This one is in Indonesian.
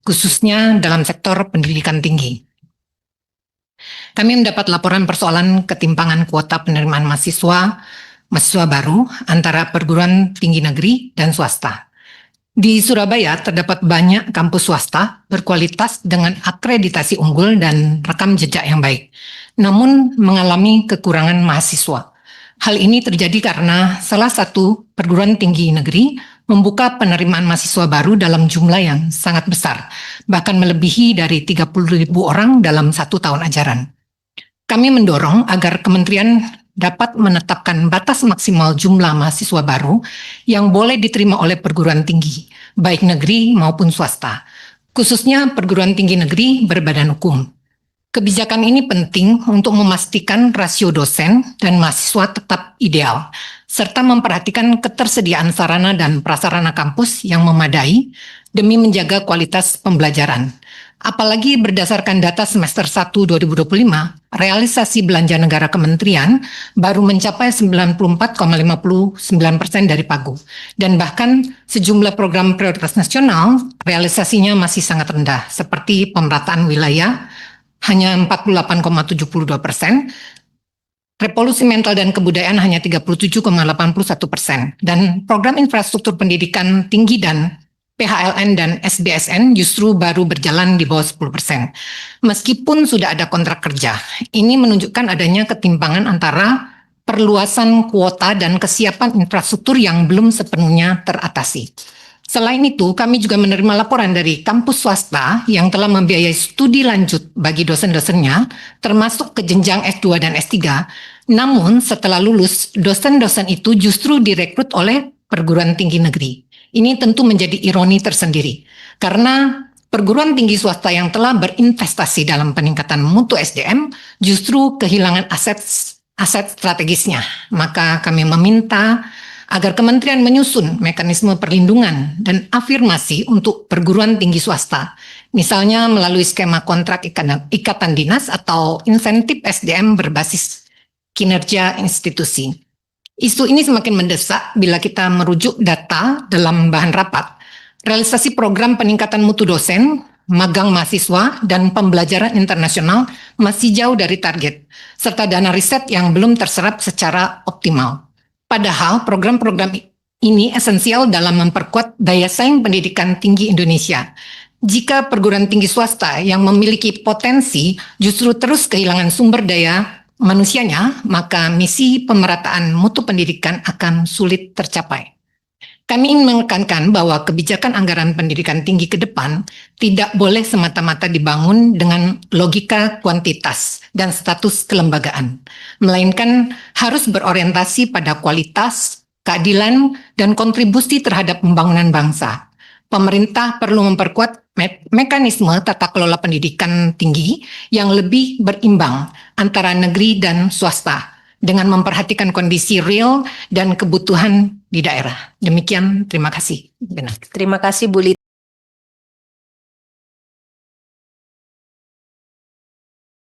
khususnya dalam sektor pendidikan tinggi. Kami mendapat laporan persoalan ketimpangan kuota penerimaan mahasiswa baru antara perguruan tinggi negeri dan swasta. Di Surabaya terdapat banyak kampus swasta berkualitas dengan akreditasi unggul dan rekam jejak yang baik, namun mengalami kekurangan mahasiswa. Hal ini terjadi karena salah satu perguruan tinggi negeri membuka penerimaan mahasiswa baru dalam jumlah yang sangat besar, bahkan melebihi dari 30.000 orang dalam 1 tahun ajaran. Kami mendorong agar kementerian dapat menetapkan batas maksimal jumlah mahasiswa baru yang boleh diterima oleh perguruan tinggi, baik negeri maupun swasta, khususnya perguruan tinggi negeri berbadan hukum. Kebijakan ini penting untuk memastikan rasio dosen dan mahasiswa tetap ideal, serta memperhatikan ketersediaan sarana dan prasarana kampus yang memadai demi menjaga kualitas pembelajaran. Apalagi berdasarkan data semester 1 2025, realisasi belanja negara kementerian baru mencapai 94,59% dari pagu. Dan bahkan sejumlah program prioritas nasional realisasinya masih sangat rendah, seperti pemerataan wilayah, hanya 48,72%, revolusi mental dan kebudayaan hanya 37,81%, dan program infrastruktur pendidikan tinggi dan PHLN dan SBSN justru baru berjalan di bawah 10%. Meskipun sudah ada kontrak kerja, ini menunjukkan adanya ketimpangan antara perluasan kuota dan kesiapan infrastruktur yang belum sepenuhnya teratasi. Selain itu, kami juga menerima laporan dari kampus swasta yang telah membiayai studi lanjut bagi dosen-dosennya, termasuk ke jenjang S2 dan S3. Namun, setelah lulus, dosen-dosen itu justru direkrut oleh perguruan tinggi negeri. Ini tentu menjadi ironi tersendiri, karena perguruan tinggi swasta yang telah berinvestasi dalam peningkatan mutu SDM justru kehilangan aset strategisnya. Maka kami meminta agar kementerian menyusun mekanisme perlindungan dan afirmasi untuk perguruan tinggi swasta, misalnya melalui skema kontrak ikatan dinas atau insentif SDM berbasis kinerja institusi. Isu ini semakin mendesak bila kita merujuk data dalam bahan rapat. Realisasi program peningkatan mutu dosen, magang mahasiswa, dan pembelajaran internasional masih jauh dari target, serta dana riset yang belum terserap secara optimal. Padahal program-program ini esensial dalam memperkuat daya saing pendidikan tinggi Indonesia. Jika perguruan tinggi swasta yang memiliki potensi justru terus kehilangan sumber daya manusianya, maka misi pemerataan mutu pendidikan akan sulit tercapai. Kami ingin menekankan bahwa kebijakan anggaran pendidikan tinggi ke depan tidak boleh semata-mata dibangun dengan logika kuantitas dan status kelembagaan, melainkan harus berorientasi pada kualitas, keadilan, dan kontribusi terhadap pembangunan bangsa. Pemerintah perlu memperkuat mekanisme tata kelola pendidikan tinggi yang lebih berimbang antara negeri dan swasta dengan memperhatikan kondisi real dan kebutuhan di daerah. Demikian, terima kasih. Terima kasih Bu Lita.